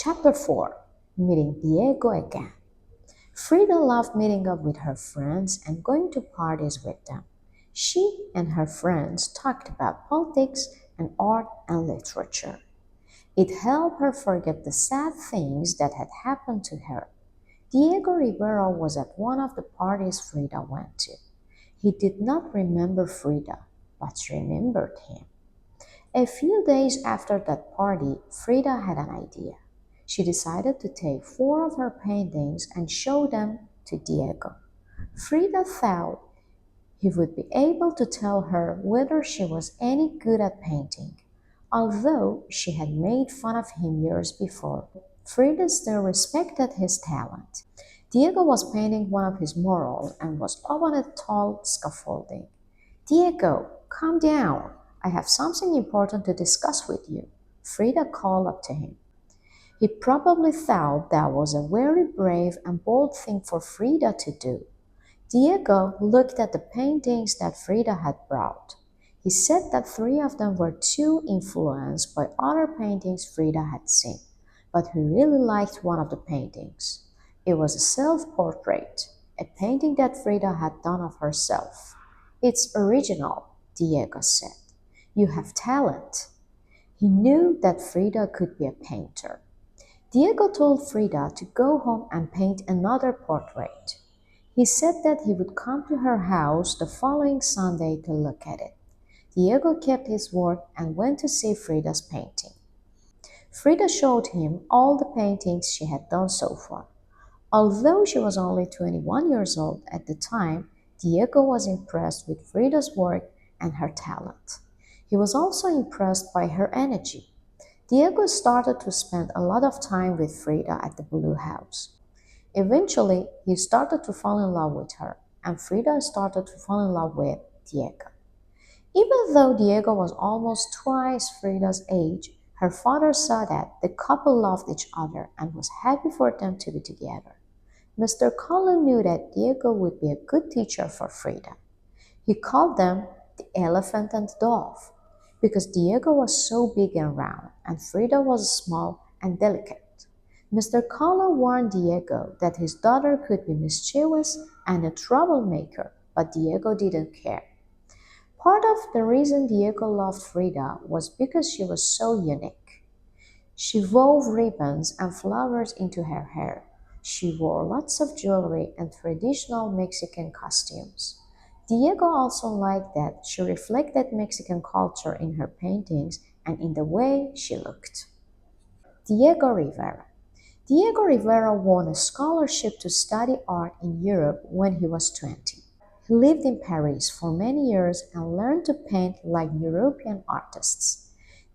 Chapter 4. Meeting Diego Again. Frida loved meeting up with her friends and going to parties with them. She and her friends talked about politics and art and literature. It helped her forget the sad things that had happened to her. Diego Rivera was at one of the parties Frida went to. He did not remember Frida, but she remembered him. A few days after that party, Frida had an idea. She decided to take 4 of her paintings and show them to Diego. Frida thought he would be able to tell her whether she was any good at painting. Although she had made fun of him years before, Frida still respected his talent. Diego was painting one of his murals and was up on a tall scaffolding. "Diego, calm down. I have something important to discuss with you," Frida called up to him. He probably thought that was a very brave and bold thing for Frida to do. Diego looked at the paintings that Frida had brought. He said that 3 of them were too influenced by other paintings Frida had seen, but he really liked one of the paintings. It was a self-portrait, a painting that Frida had done of herself. "It's original," Diego said. "You have talent." He knew that Frida could be a painter. Diego told Frida to go home and paint another portrait. He said that he would come to her house the following Sunday to look at it. Diego kept his word and went to see Frida's painting. Frida showed him all the paintings she had done so far. Although she was only 21 years old at the time, Diego was impressed with Frida's work and her talent. He was also impressed by her energy. Diego started to spend a lot of time with Frida at the Blue House. Eventually, he started to fall in love with her, and Frida started to fall in love with Diego. Even though Diego was almost twice Frida's age, her father saw that the couple loved each other and was happy for them to be together. Mr. Kahlo knew that Diego would be a good teacher for Frida. He called them the elephant and the dove, because Diego was so big and round, and Frida was small and delicate. Mr. Kahlo warned Diego that his daughter could be mischievous and a troublemaker, but Diego didn't care. Part of the reason Diego loved Frida was because she was so unique. She wove ribbons and flowers into her hair. She wore lots of jewelry and traditional Mexican costumes. Diego also liked that she reflected Mexican culture in her paintings and in the way she looked. Diego Rivera. Diego Rivera won a scholarship to study art in Europe when he was 20. He lived in Paris for many years and learned to paint like European artists.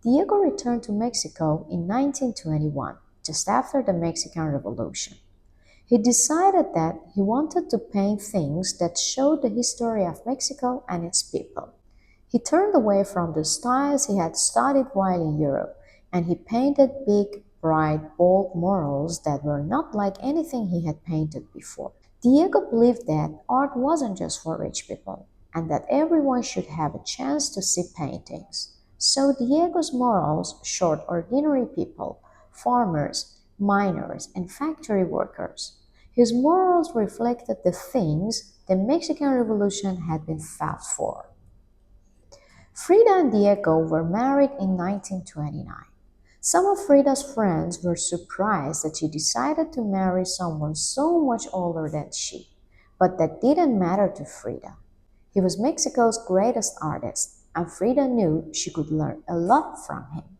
Diego returned to Mexico in 1921, just after the Mexican Revolution. He decided that he wanted to paint things that showed the history of Mexico and its people. He turned away from the styles he had studied while in Europe, and he painted big, bright, bold murals that were not like anything he had painted before. Diego believed that art wasn't just for rich people, and that everyone should have a chance to see paintings. So Diego's murals showed ordinary people, farmers, miners, and factory workers. His murals reflected the things the Mexican Revolution had been fought for. Frida and Diego were married in 1929. Some of Frida's friends were surprised that she decided to marry someone so much older than she, but that didn't matter to Frida. He was Mexico's greatest artist, and Frida knew she could learn a lot from him.